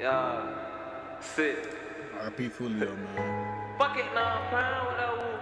Sick. RP Foolio, man. Fuck it, nah, I'm playing with that wolf.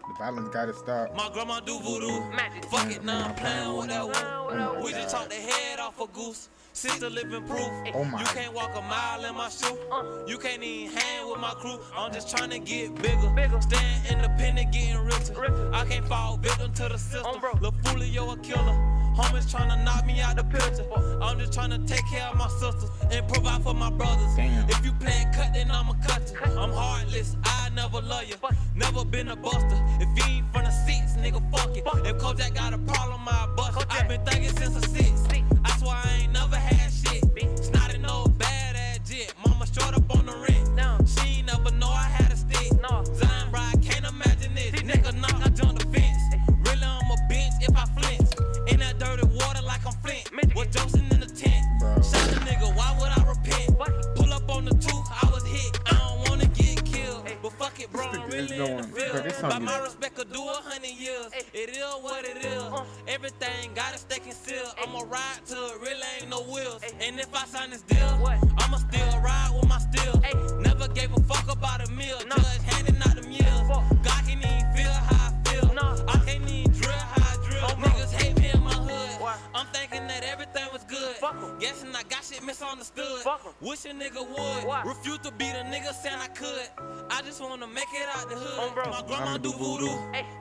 The violence gotta stop. My grandma do voodoo. Magic. Fuck it, now I'm playing with that Oh wolf. my We just God. talked the head off a goose. Sister living proof. Oh my. You can't walk a mile in my shoe. You can't even hang with my crew. I'm just trying to get bigger. Staying independent, getting richer. I can't fall victim to the system. Lil' Foolio a killer. Homies trying to knock me out the picture. I'm just trying to take care of my sisters and provide for my brothers. Damn. If you playin' cut, then I'ma cut you. I'm heartless, I never love you. Never been a buster. If you ain't from the six, nigga, fuck it. If Kojak got a problem, I bust it. I've been thinking since the six. I swear I ain't never had shit. Snotty no bad ass jit. Mama short up on the rent. She ain't never know I had a stick. Zion bride, can't imagine this. Nigga knock, I jump the fence. Really, I'm a bench if I flinch. In that dirty water like I'm Flint. Was Joseph in the tent. Shot the nigga, why would I repent? Pull up on the tooth, I was hit. I don't wanna get killed. But fuck it, bro, I'm really in the field. By my respect, could do 100 years. It is what it is. Everything got it stake and seal. I'ma ride till it really ain't no wheels. And if I sign this deal, I'ma still ride with my steel. Never gave a fuck about a meal. Judge handing out them years. God can't even feel how I feel. I can't even drill how I drill. Niggas hate me in my hood. I'm thinking that everything was good. Guessing I got shit misunderstood. Wish a nigga would. Refuse to be the nigga saying I could. I just wanna make it out the hood. My grandma do voodoo.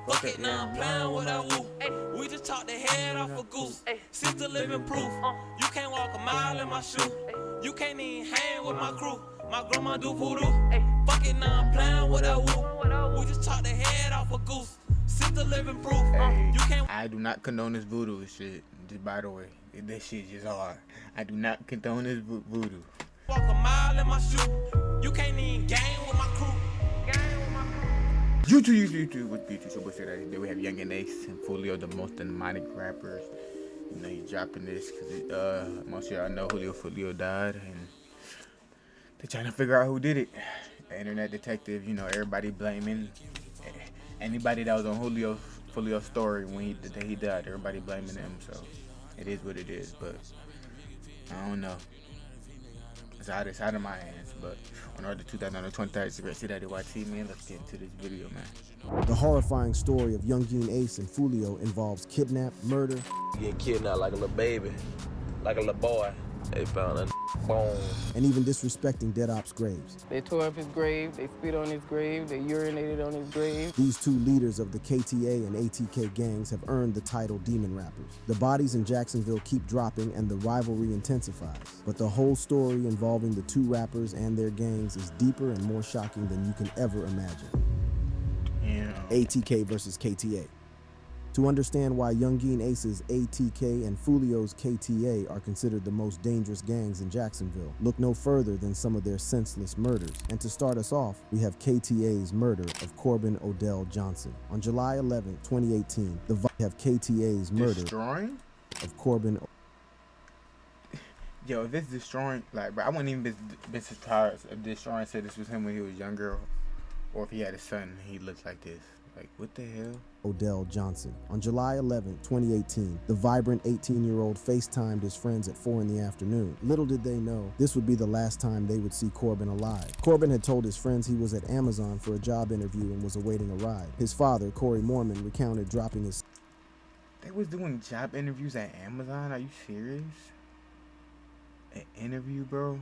Fuck it, now I'm playing with that woo. We just chopped the head off a goose. Sister living proof. You can't walk a mile in my shoe. You can't even hang with my crew. My grandma do voodoo. Fuck it, now I'm playing with that woo. We just chopped the head off a goose. Sister living proof. You can't. I do not condone this voodoo shit. Just by the way, this shit just hard. I do not condone this voodoo. Walk a mile in my shoe. You can't even gang with my crew. YouTube, with YouTube. So what's that? Today we have Yungeen and Foolio, the most demonic rappers. You know, he's dropping this because most of y'all know Foolio died, and they're trying to figure out who did it. The internet detective, you know, everybody blaming anybody that was on Foolio's story when he died. Everybody blaming him, so it is what it is. But I don't know. It's out of my hands. But on order 2023, CDottyYT, man, let's get into this video, man. The horrifying story of Yungeen Ace and Foolio involves kidnap, murder, Get kidnapped like a little baby, like a little boy. They found a bone. and even disrespecting dead ops' graves. They tore up his grave, they spit on his grave, they urinated on his grave. These two leaders of the KTA and ATK gangs have earned the title Demon Rappers. The bodies in Jacksonville keep dropping and the rivalry intensifies. But the whole story involving the two rappers and their gangs is deeper and more shocking than you can ever imagine. Yeah. ATK versus KTA. To understand why Yungeen Ace's ATK and Foolio's KTA are considered the most dangerous gangs in Jacksonville, look no further than some of their senseless murders. And to start us off, we have KTA's murder of Corbin Odell Johnson. On July 11, 2018, we have KTA's murder Destroying? of Corbin. Yo, if it's destroying, like, bro, I wouldn't even been surprised if destroying said this was him when he was younger, or if he had a son and he looked like this. Like, what the hell? Odell Johnson. On July 11, 2018, the vibrant 18-year-old FaceTimed his friends at 4 in the afternoon. Little did they know, this would be the last time they would see Corbin alive. Corbin had told his friends he was at Amazon for a job interview and was awaiting a ride. His father, Corey Mormon, recounted dropping his... They was doing job interviews at Amazon? Are you serious? An interview, bro?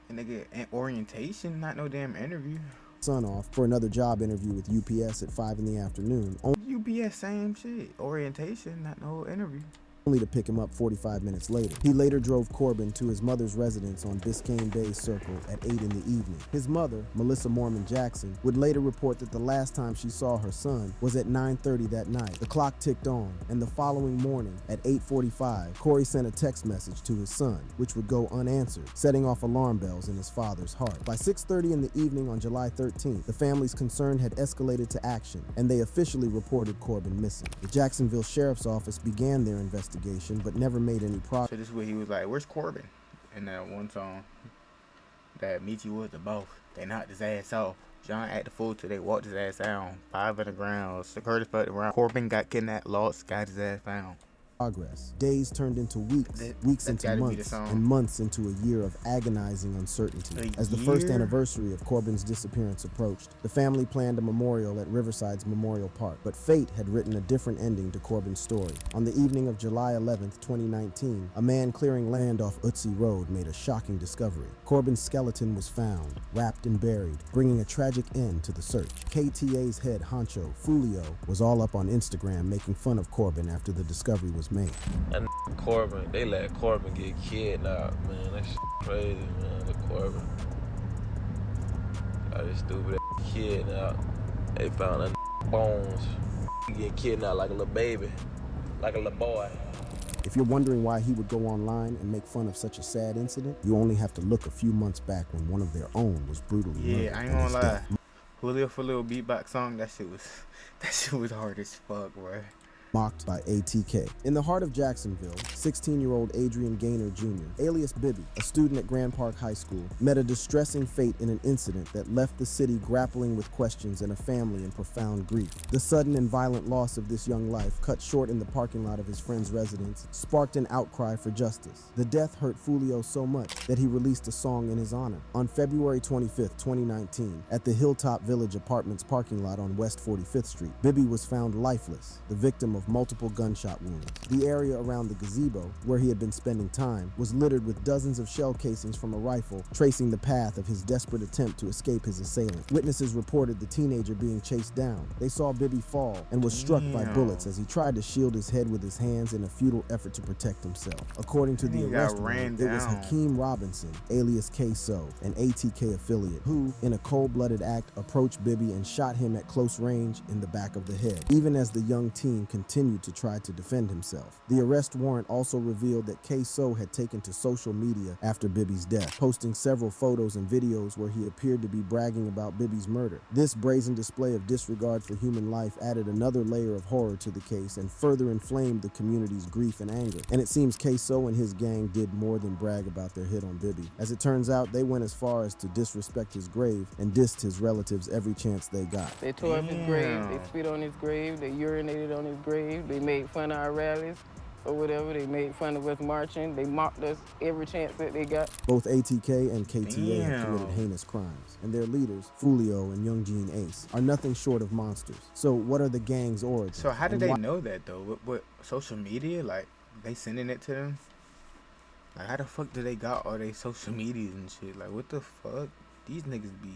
And they get an orientation, not no damn interview. Son off for another job interview with UPS at 5 in the afternoon, UPS, same shit. Orientation, not no interview. only to pick him up 45 minutes later. He later drove Corbin to his mother's residence on Biscayne Bay Circle at 8 in the evening. His mother, Melissa Mormon Jackson, would later report that the last time she saw her son was at 9:30 that night. The clock ticked on, and the following morning at 8:45, Corey sent a text message to his son, which would go unanswered, setting off alarm bells in his father's heart. By 6:30 in the evening on July 13th, the family's concern had escalated to action, and they officially reported Corbin missing. The Jacksonville Sheriff's Office began their investigation, but never made any progress. So this is where he was like, "Where's Corbin?" In that one song that Meechy was the boss. They knocked his ass off. John acted the fool till they walked his ass down. 5 on the ground. Security fucked around. Corbin got kidnapped, lost, got his ass found. progress. Days turned into weeks, weeks That's into gotta be the months, song. and months into a year of agonizing uncertainty. As the first anniversary of Corbin's disappearance approached, the family planned a memorial at Riverside's Memorial Park, but fate had written a different ending to Corbin's story. On the evening of July 11th, 2019, a man clearing land off Utsi Road made a shocking discovery. Corbin's skeleton was found, wrapped and buried, bringing a tragic end to the search. KTA's head honcho, Foolio, was all up on Instagram making fun of Corbin after the discovery was made. And Corbin, they let Corbin get kidnapped, man. That shit crazy, man. The Corbin. Got this stupid kidnapped. They found a bones. He get kidnapped like a little baby, like a little boy. If you're wondering why he would go online and make fun of such a sad incident, you only have to look a few months back when one of their own was brutally murdered. Yeah, I ain't gonna lie. Julio for little beatbox song, that shit was hard as fuck, bro. Mocked by ATK. In the heart of Jacksonville, 16-year-old Adrian Gaynor Jr., alias Bibby, a student at Grand Park High School, met a distressing fate in an incident that left the city grappling with questions and a family in profound grief. The sudden and violent loss of this young life, cut short in the parking lot of his friend's residence, sparked an outcry for justice. The death hurt Foolio so much that he released a song in his honor. On February 25th, 2019, at the Hilltop Village Apartments parking lot on West 45th Street, Bibby was found lifeless, the victim of multiple gunshot wounds. The area around the gazebo, where he had been spending time, was littered with dozens of shell casings from a rifle, tracing the path of his desperate attempt to escape his assailant. Witnesses reported the teenager being chased down. They saw Bibby fall and was struck by bullets as he tried to shield his head with his hands in a futile effort to protect himself. According to the arrest warrant, it was Hakeem Robinson, alias K-So, an ATK affiliate, who, in a cold-blooded act, approached Bibby and shot him at close range in the back of the head, even as the young teen continued to try to defend himself. The arrest warrant also revealed that K-So had taken to social media after Bibby's death, posting several photos and videos where he appeared to be bragging about Bibby's murder. This brazen display of disregard for human life added another layer of horror to the case and further inflamed the community's grief and anger. And it seems K-So and his gang did more than brag about their hit on Bibby. As it turns out, they went as far as to disrespect his grave and dissed his relatives every chance they got. They tore up his grave, they spit on his grave, they urinated on his grave, they made fun of our rallies or whatever, they made fun of us marching, they mocked us every chance that they got. Both ATK and KTA have committed heinous crimes, and their leaders, Foolio and Yungeen Ace, are nothing short of monsters. So what are the gang's origins? So how did they know that though? What social media? Like they sending it to them? Like how the fuck do they got all their social medias and shit? Like what the fuck? These niggas be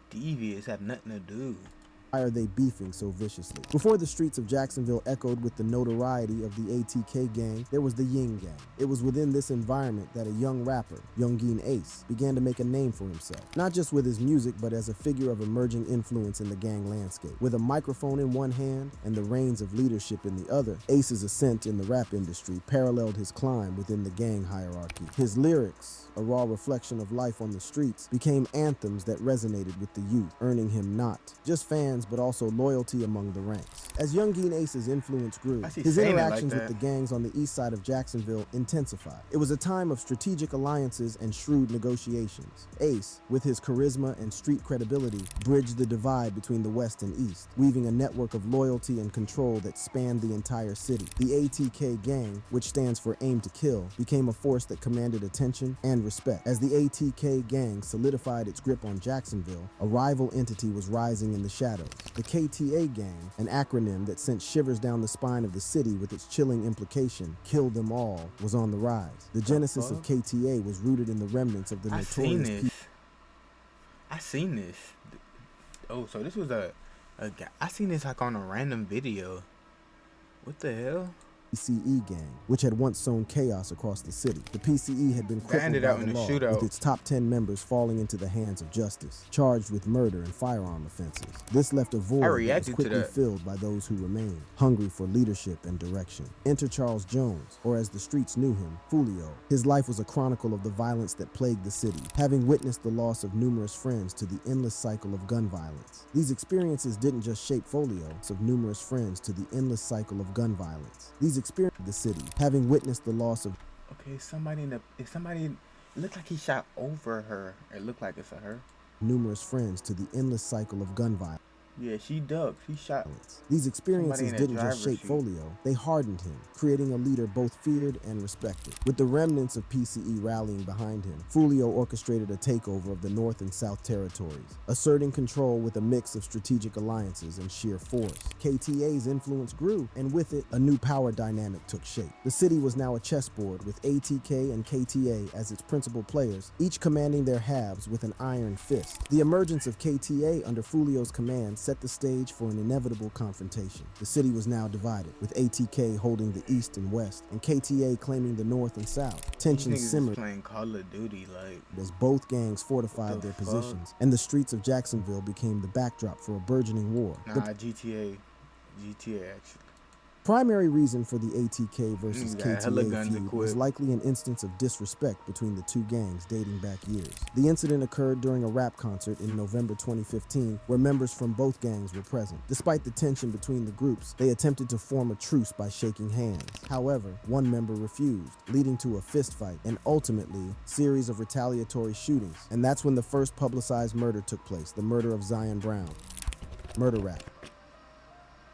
devious, have nothing to do. Why are they beefing so viciously? Before the streets of Jacksonville echoed with the notoriety of the ATK gang, there was the Ying gang. It was within this environment that a young rapper, Yungeen Ace, began to make a name for himself. Not just with his music, but as a figure of emerging influence in the gang landscape. With a microphone in one hand and the reins of leadership in the other, Ace's ascent in the rap industry paralleled his climb within the gang hierarchy. His lyrics, a raw reflection of life on the streets, became anthems that resonated with the youth, earning him not just fans, but also loyalty among the ranks. As Yungeen Ace's influence grew, his interactions with the gangs on the east side of Jacksonville intensified. It was a time of strategic alliances and shrewd negotiations. Ace, with his charisma and street credibility, bridged the divide between the west and east, weaving a network of loyalty and control that spanned the entire city. The ATK gang, which stands for Aim to Kill, became a force that commanded attention and respect. As the ATK gang solidified its grip on Jacksonville, a rival entity was rising in the shadows. The KTA gang, an acronym that sent shivers down the spine of the city with its chilling implication, "Kill them all," was on the rise. The genesis of KTA was rooted in the remnants of the notorious I seen this. Oh, so this was a guy. I seen this like on a random video. What the hell? PCE gang, which had once sown chaos across the city. The PCE had been crippled by the law, with its top 10 members falling into the hands of justice, charged with murder and firearm offenses. This left a void that was quickly filled by those who remained, hungry for leadership and direction. Enter Charles Jones, or as the streets knew him, Foolio. His life was a chronicle of the violence that plagued the city, having witnessed the loss of numerous friends to the endless cycle of gun violence. These experiences didn't just shape Foolio, of numerous friends to the endless cycle of gun violence. These experienced the city, having witnessed the loss of it looked like he shot over her. It looked like it's a her. Numerous friends to the endless cycle of gun violence. Yeah, she ducked. She shot. These experiences Somebody in the didn't just driver's shape seat. Foolio, they hardened him, creating a leader both feared and respected. With the remnants of PCE rallying behind him, Foolio orchestrated a takeover of the North and South territories, asserting control with a mix of strategic alliances and sheer force. KTA's influence grew, and with it, a new power dynamic took shape. The city was now a chessboard with ATK and KTA as its principal players, each commanding their halves with an iron fist. The emergence of KTA under Foolio's command set the stage for an inevitable confrontation. The city was now divided, with ATK holding the east and west, and KTA claiming the north and south. These Tensions niggas is simmered playing Call of Duty, like. as both gangs fortified their positions, and the streets of Jacksonville became the backdrop for a burgeoning war. Nah, GTA actually. Primary reason for the ATK versus Niggas got hella KTA guns feud was equipped. likely an instance of disrespect between the two gangs dating back years. The incident occurred during a rap concert in November 2015 where members from both gangs were present. Despite the tension between the groups, they attempted to form a truce by shaking hands. However, one member refused, leading to a fistfight and ultimately series of retaliatory shootings. And that's when the first publicized murder took place, the murder of Zion Brown. Murder rap.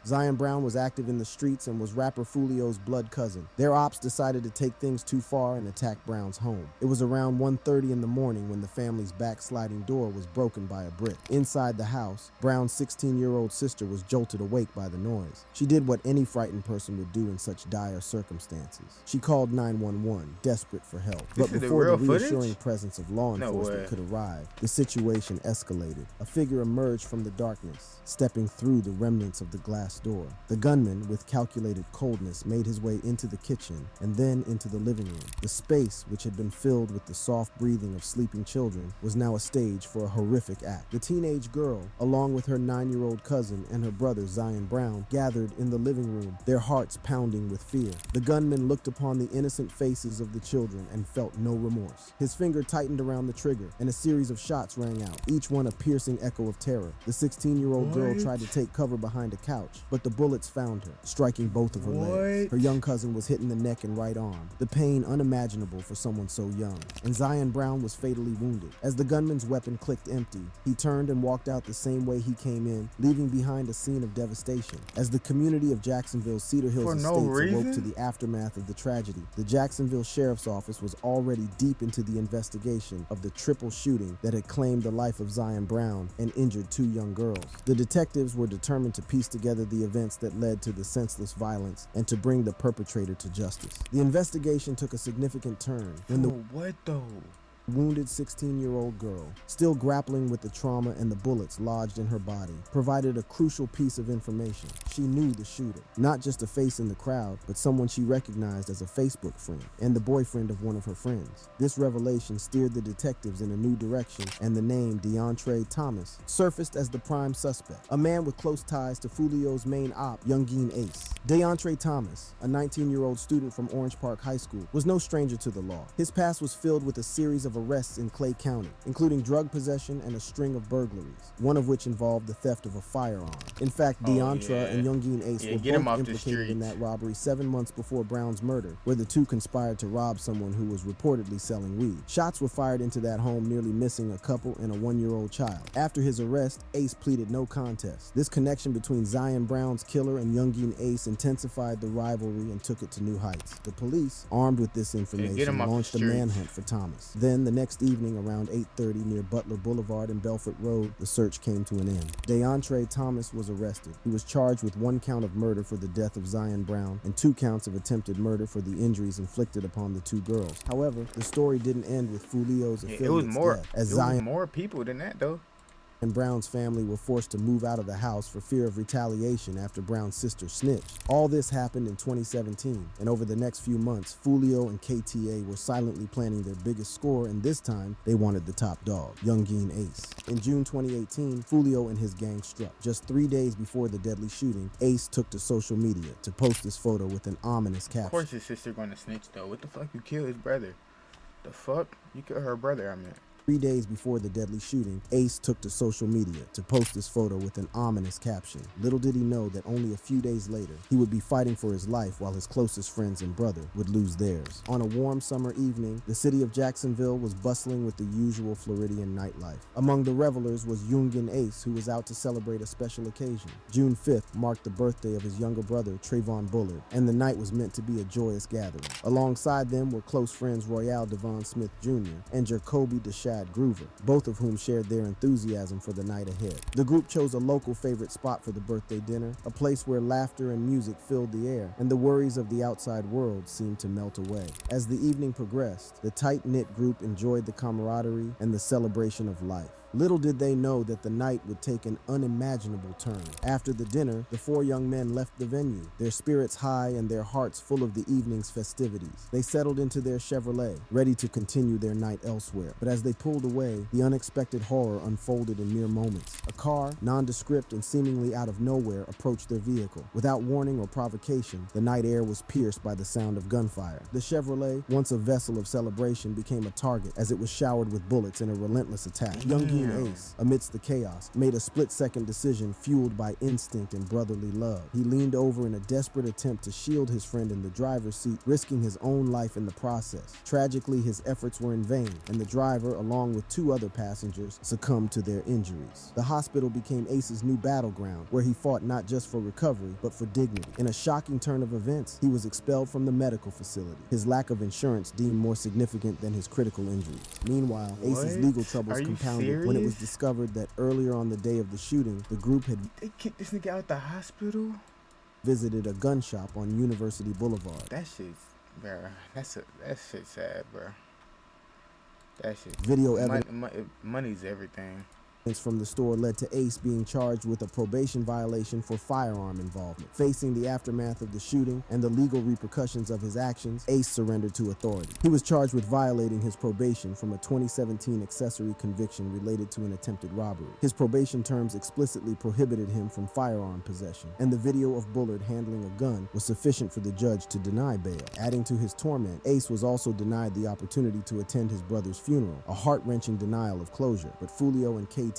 Zion Brown was active in the streets and was rapper Foolio's blood cousin. Their ops decided to take things too far and attack Brown's home. It was around 1:30 in the morning when the family's backsliding door was broken by a brick. Inside the house, Brown's 16-year-old sister was jolted awake by the noise. She did what any frightened person would do in such dire circumstances. She called 911, desperate for help. But This is the before the real footage? reassuring presence of law No enforcement way. could arrive, the situation escalated. A figure emerged from the darkness, stepping through the remnants of the glass door. The gunman, with calculated coldness, made his way into the kitchen and then into the living room. The space, which had been filled with the soft breathing of sleeping children, was now a stage for a horrific act. The teenage girl, along with her 9-year-old cousin and her brother Zion Brown, gathered in the living room, their hearts pounding with fear. The gunman looked upon the innocent faces of the children and felt no remorse. His finger tightened around the trigger, and a series of shots rang out, each one a piercing echo of terror. The 16-year-old girl tried to take cover behind a couch, but the bullets found her, striking both of her legs. Her young cousin was hit in the neck and right arm, the pain unimaginable for someone so young. And Zion Brown was fatally wounded. As the gunman's weapon clicked empty, he turned and walked out the same way he came in, leaving behind a scene of devastation. As the community of Jacksonville's Cedar Hills For no estates awoke reason? to the aftermath of the tragedy, the Jacksonville Sheriff's Office was already deep into the investigation of the triple shooting that had claimed the life of Zion Brown and injured 2 young girls. The detectives were determined to piece together the events that led to the senseless violence and to bring the perpetrator to justice. The investigation took a significant turn when the What though? wounded 16-year-old girl, still grappling with the trauma and the bullets lodged in her body, provided a crucial piece of information. She knew the shooter, not just a face in the crowd, but someone she recognized as a Facebook friend and the boyfriend of one of her friends. This revelation steered the detectives in a new direction, and the name DeAndre Thomas surfaced as the prime suspect, a man with close ties to Foolio's main op, Yungeen Ace. DeAndre Thomas, a 19-year-old student from Orange Park High School, was no stranger to the law. His past was filled with a series of arrests in Clay County, including drug possession and a string of burglaries, one of which involved the theft of a firearm. In fact, DeAndre and Yungeen Ace were get him both off the implicated in streets. that robbery 7 months before Brown's murder, where the two conspired to rob someone who was reportedly selling weed. Shots were fired into that home, nearly missing a couple and a 1-year-old child. After his arrest, Ace pleaded no contest. This connection between Zion Brown's killer and Yungeen Ace intensified the rivalry and took it to new heights. The police, armed with this information, off the launched a streets. manhunt for Thomas. Then, the next evening around 8:30 near Butler Boulevard and Belfort Road, the search came to an end. DeAndre Thomas was arrested. He was charged with 1 count of murder for the death of Zion Brown and 2 counts of attempted murder for the injuries inflicted upon the 2 girls. However, the story didn't end with Foolio's affiliate's It was more. death, as It was Zion more people than that though. and Brown's family were forced to move out of the house for fear of retaliation after Brown's sister snitched. All this happened in 2017, and over the next few months, Foolio and KTA were silently planning their biggest score, and this time, they wanted the top dog, Yungeen Ace. In June 2018, Foolio and his gang struck. Just 3 days before the deadly shooting, Ace took to social media to post this photo with an ominous Of caption. course his sister gonna snitch though. What the fuck? You killed his brother. The fuck? You killed her brother, I mean. 3 days before the deadly shooting, Ace took to social media to post this photo with an ominous caption. Little did he know that only a few days later, he would be fighting for his life while his closest friends and brother would lose theirs. On a warm summer evening, the city of Jacksonville was bustling with the usual Floridian nightlife. Among the revelers was Yungeen Ace, who was out to celebrate a special occasion. June 5th marked the birthday of his younger brother, Trayvon Bullard, and the night was meant to be a joyous gathering. Alongside them were close friends Royale Devon Smith Jr. and Jacoby Deshad Groover, both of whom shared their enthusiasm for the night ahead. The group chose a local favorite spot for the birthday dinner, a place where laughter and music filled the air, and the worries of the outside world seemed to melt away. As the evening progressed, the tight-knit group enjoyed the camaraderie and the celebration of life. Little did they know that the night would take an unimaginable turn. After the dinner, the four young men left the venue, their spirits high and their hearts full of the evening's festivities. They settled into their Chevrolet, ready to continue their night elsewhere. But as they pulled away, the unexpected horror unfolded in mere moments. A car, nondescript and seemingly out of nowhere, approached their vehicle. Without warning or provocation, the night air was pierced by the sound of gunfire. The Chevrolet, once a vessel of celebration, became a target as it was showered with bullets in a relentless attack. Yungeen Ace, amidst the chaos, made a split-second decision fueled by instinct and brotherly love. He leaned over in a desperate attempt to shield his friend in the driver's seat, risking his own life in the process. Tragically, his efforts were in vain, and the driver, along with two other passengers, succumbed to their injuries. The hospital became Ace's new battleground, where he fought not just for recovery, but for dignity. In a shocking turn of events, he was expelled from the medical facility, his lack of insurance deemed more significant than his critical injuries. Meanwhile, Ace's legal troubles compounded when it was discovered that earlier on the day of the shooting, the group had They kicked this nigga out the hospital? visited a gun shop on University Boulevard. That shit's, bro. That shit's sad, bro. That shit. Video evidence Money's everything. from the store led to Ace being charged with a probation violation for firearm involvement. Facing the aftermath of the shooting and the legal repercussions of his actions, Ace surrendered to authority. He was charged with violating his probation from a 2017 accessory conviction related to an attempted robbery. His probation terms explicitly prohibited him from firearm possession, and the video of Bullard handling a gun was sufficient for the judge to deny bail. Adding to his torment, Ace was also denied the opportunity to attend his brother's funeral, a heart-wrenching denial of closure. But Foolio and KTA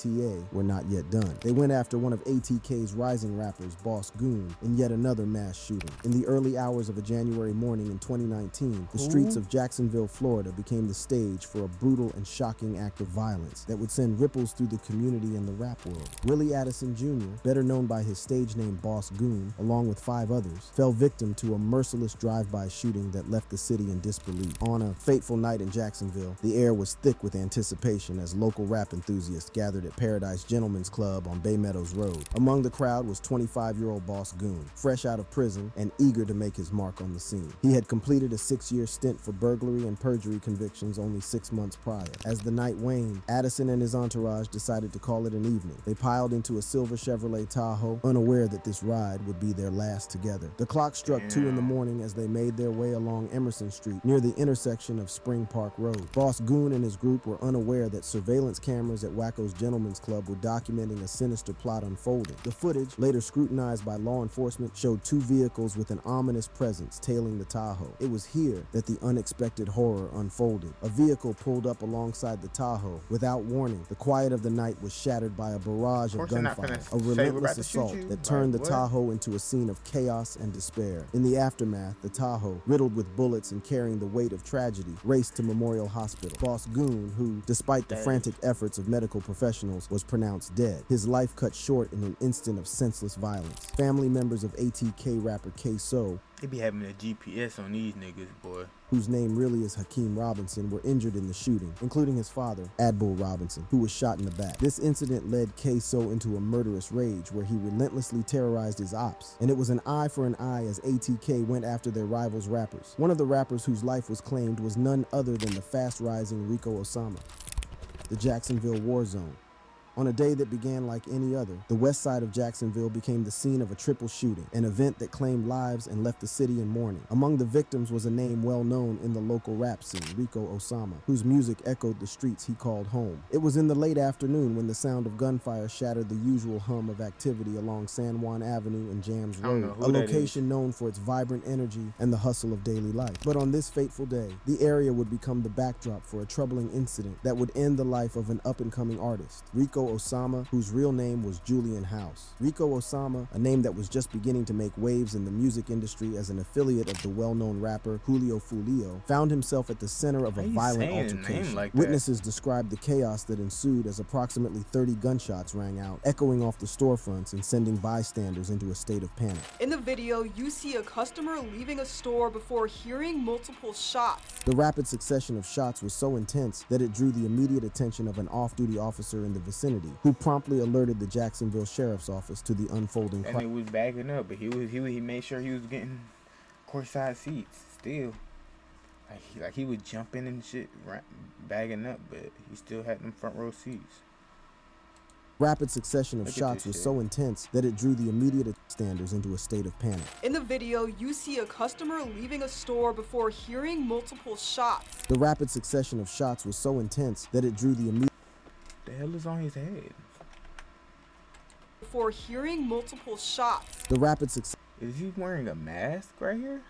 were not yet done. They went after one of ATK's rising rappers, Boss Goon, in yet another mass shooting. In the early hours of a January morning in 2019, the streets of Jacksonville, Florida became the stage for a brutal and shocking act of violence that would send ripples through the community and the rap world. Willie Addison Jr., better known by his stage name Boss Goon, along with 5 others, fell victim to a merciless drive-by shooting that left the city in disbelief. On a fateful night in Jacksonville, the air was thick with anticipation as local rap enthusiasts gathered at Paradise Gentlemen's Club on Bay Meadows Road. Among the crowd was 25-year-old Boss Goon, fresh out of prison and eager to make his mark on the scene. He had completed a 6-year stint for burglary and perjury convictions only 6 months prior. As the night waned, Addison and his entourage decided to call it an evening. They piled into a silver Chevrolet Tahoe, unaware that this ride would be their last together. The clock struck 2 in the morning as they made their way along Emerson Street near the intersection of Spring Park Road. Boss Goon and his group were unaware that surveillance cameras at Wacko's Gentlemen's Club were documenting a sinister plot unfolding. The footage, later scrutinized by law enforcement, showed 2 vehicles with an ominous presence tailing the Tahoe. It was here that the unexpected horror unfolded. A vehicle pulled up alongside the Tahoe. Without warning, the quiet of the night was shattered by a barrage of gunfire, a relentless assault that turned the Tahoe into a scene of chaos and despair. In the aftermath, the Tahoe, riddled with bullets and carrying the weight of tragedy, raced to Memorial Hospital. Boss Goon, who, despite the frantic efforts of medical professionals, was pronounced dead. His life cut short in an instant of senseless violence. Family members of ATK rapper K-So, They be having a GPS on these niggas, boy. whose name really is Hakeem Robinson, were injured in the shooting, including his father, Adbull Robinson, who was shot in the back. This incident led K-So into a murderous rage where he relentlessly terrorized his ops, and it was an eye for an eye as ATK went after their rivals' rappers. One of the rappers whose life was claimed was none other than the fast-rising Rico Osama. The Jacksonville War Zone. On a day that began like any other, the west side of Jacksonville became the scene of a triple shooting, an event that claimed lives and left the city in mourning. Among the victims was a name well known in the local rap scene, Rico Osama, whose music echoed the streets he called home. It was in the late afternoon when the sound of gunfire shattered the usual hum of activity along San Juan Avenue and Jams Road, a location known for its vibrant energy and the hustle of daily life. But on this fateful day, the area would become the backdrop for a troubling incident that would end the life of an up-and-coming artist, Rico Osama, whose real name was Julian House. Rico Osama, a name that was just beginning to make waves in the music industry as an affiliate of the well-known rapper Foolio, found himself at the center of a violent altercation. Witnesses described the chaos that ensued as approximately 30 gunshots rang out, echoing off the storefronts and sending bystanders into a state of panic. In the video, you see a customer leaving a store before hearing multiple shots. The rapid succession of shots was so intense that it drew the immediate attention of an off-duty officer in the vicinity, who promptly alerted the Jacksonville Sheriff's Office to the unfolding crisis. And he was backing up, but he made sure he was getting courtside seats still. Like he was jumping and shit, bagging up, but he still had them front row seats. Rapid succession of shots was so intense that it drew the immediate standers into a state of panic. In the video, you see a customer leaving a store before hearing multiple shots. The rapid succession of shots was so intense that it drew the immediate... The hell is on his head? Before hearing multiple shots. The rapid succession... Is he wearing a mask right here?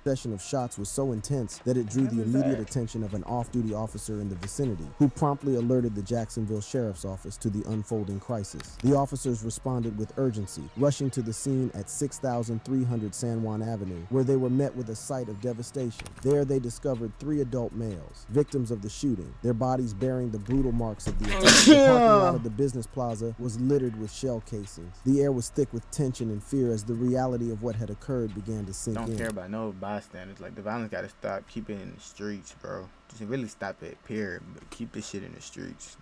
Succession of shots was so intense that it drew the immediate attention of an off-duty officer in the vicinity, who promptly alerted the Jacksonville Sheriff's Office to the unfolding crisis. The officers responded with urgency, rushing to the scene at 6300 San Juan Avenue, where they were met with a sight of devastation. There they discovered 3 adult males, victims of the shooting, their bodies bearing the brutal marks of the attack. The parking lot of the business plaza was littered with shell casings. The air was thick with tension and fear as the reality of what had occurred began to sink in. Don't care about no bystanders. Like, the violence gotta stop. Keep it in the streets, bro. Just really stop it, period. But keep this shit in the streets.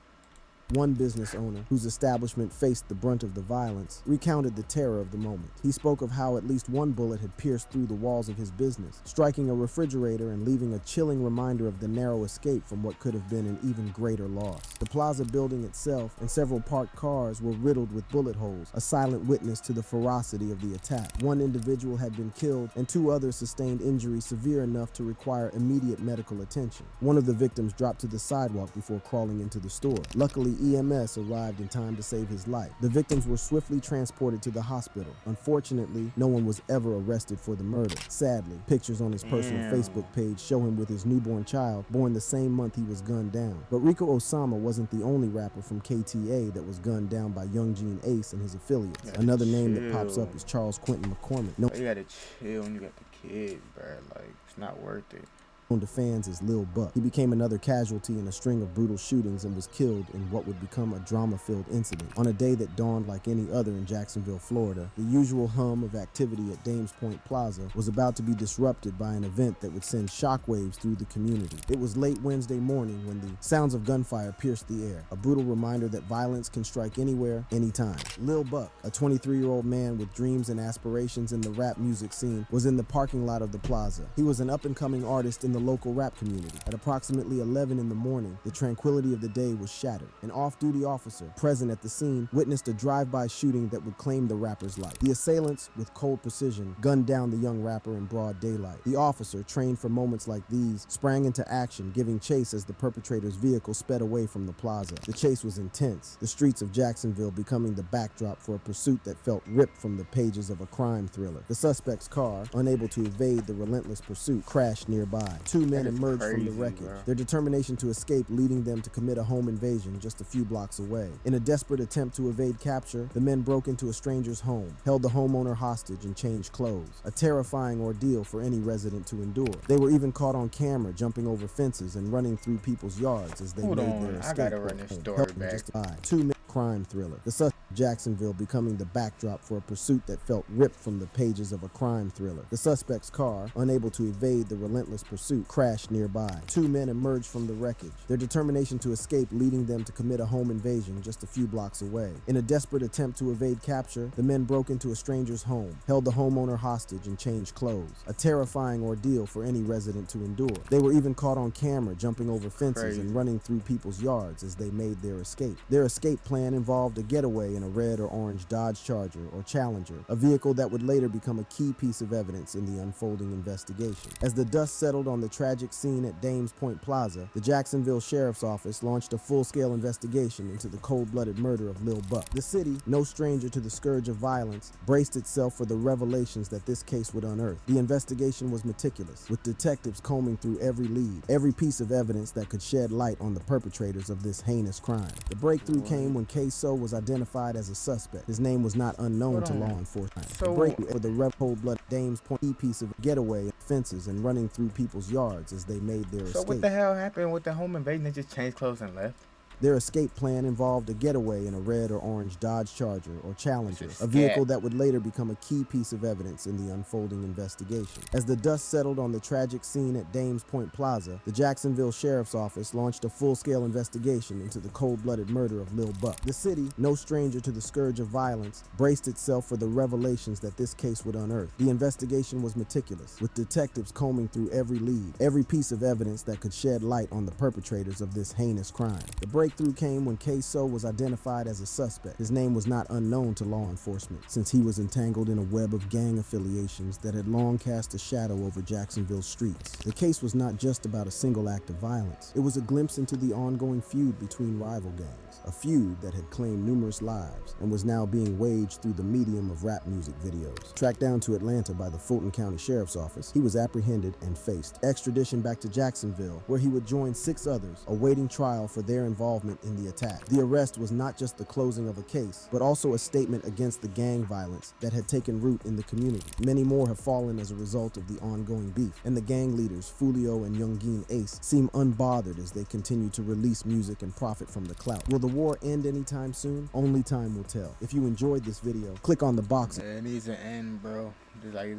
One business owner, whose establishment faced the brunt of the violence, recounted the terror of the moment. He spoke of how at least one bullet had pierced through the walls of his business, striking a refrigerator and leaving a chilling reminder of the narrow escape from what could have been an even greater loss. The plaza building itself and several parked cars were riddled with bullet holes, a silent witness to the ferocity of the attack. One individual had been killed and 2 others sustained injuries severe enough to require immediate medical attention. One of the victims dropped to the sidewalk before crawling into the store. Luckily, EMS arrived in time to save his life. The victims were swiftly transported to the hospital. Unfortunately, no one was ever arrested for the murder. Sadly, pictures on his personal Facebook page show him with his newborn child, born the same month he was gunned down. But Rico Osama wasn't the only rapper from KTA that was gunned down by Yungeen Ace and his affiliates. Another name that pops up is Charles Quentin McCormick. You gotta chill when you got the kids, bro. Like, it's not worth it. Known to fans as Lil Buck. He became another casualty in a string of brutal shootings and was killed in what would become a drama-filled incident. On a day that dawned like any other in Jacksonville, Florida, the usual hum of activity at Dames Point Plaza was about to be disrupted by an event that would send shockwaves through the community. It was late Wednesday morning when the sounds of gunfire pierced the air, a brutal reminder that violence can strike anywhere, anytime. Lil Buck, a 23-year-old man with dreams and aspirations in the rap music scene, was in the parking lot of the plaza. He was an up-and-coming artist in the local rap community. At approximately 11 in the morning, the tranquility of the day was shattered. An off-duty officer present at the scene witnessed a drive-by shooting that would claim the rapper's life. The assailants, with cold precision, gunned down the young rapper in broad daylight. The officer, trained for moments like these, sprang into action, giving chase as the perpetrator's vehicle sped away from the plaza. The chase was intense, the streets of Jacksonville becoming the backdrop for a pursuit that felt ripped from the pages of a crime thriller. The suspect's car, unable to evade the relentless pursuit, crashed nearby. 2 men emerged from the wreckage, their determination to escape leading them to commit a home invasion just a few blocks away. In a desperate attempt to evade capture, the men broke into a stranger's home, held the homeowner hostage, and changed clothes. A terrifying ordeal for any resident to endure. They were even caught on camera jumping over fences and running through people's yards as they made their escape. I gotta run this story back. 2 men crime thriller. The suspect Jacksonville becoming the backdrop for a pursuit that felt ripped from the pages of a crime thriller. The suspect's car, unable to evade the relentless pursuit, crashed nearby. Two men emerged from the wreckage, their determination to escape leading them to commit a home invasion just a few blocks away. In a desperate attempt to evade capture, the men broke into a stranger's home, held the homeowner hostage, and changed clothes. A terrifying ordeal for any resident to endure. They were even caught on camera jumping over fences and running through people's yards as they made their escape. Their escape plan involved a getaway in a red or orange Dodge Charger or Challenger, a vehicle that would later become a key piece of evidence in the unfolding investigation. As the dust settled on the tragic scene at Dames Point Plaza, the Jacksonville Sheriff's Office launched a full-scale investigation into the cold-blooded murder of Lil Buck. The city, no stranger to the scourge of violence, braced itself for the revelations that this case would unearth. The investigation was meticulous, with detectives combing through every lead, every piece of evidence that could shed light on the perpetrators of this heinous crime. The breakthrough came when K-So was identified as a suspect. His name was not unknown to law enforcement. The breakthrough of the cold-blooded Dames Point piece of getaway fences and running through people's yards as they made their escape. So what the hell happened with the home invasion? They just changed clothes and left? Their escape plan involved a getaway in a red or orange Dodge Charger or Challenger, a vehicle that would later become a key piece of evidence in the unfolding investigation. As the dust settled on the tragic scene at Dames Point Plaza, the Jacksonville Sheriff's Office launched a full-scale investigation into the cold-blooded murder of Lil Buck. The city, no stranger to the scourge of violence, braced itself for the revelations that this case would unearth. The investigation was meticulous, with detectives combing through every lead, every piece of evidence that could shed light on the perpetrators of this heinous crime. The breakthrough came when K-So was identified as a suspect. His name was not unknown to law enforcement, since he was entangled in a web of gang affiliations that had long cast a shadow over Jacksonville's streets. The case was not just about a single act of violence. It was a glimpse into the ongoing feud between rival gangs, a feud that had claimed numerous lives and was now being waged through the medium of rap music videos. Tracked down to Atlanta by the Fulton County Sheriff's Office, he was apprehended and faced extradition back to Jacksonville, where he would join 6 others awaiting trial for their involvement in the attack. The arrest was not just the closing of a case, but also a statement against the gang violence that had taken root in the community. Many more have fallen as a result of the ongoing beef, and the gang leaders, Foolio and Yungeen Ace, seem unbothered as they continue to release music and profit from the clout. Will the war end anytime soon? Only time will tell. If you enjoyed this video, click on the box. It needs an end, bro. Just like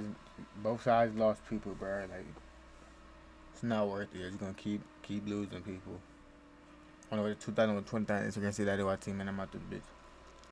both sides lost people, bro. Like it's not worth it. It's gonna keep losing people. On the way to 2020, Instagram CDottyYT, man. I'm out this bitch.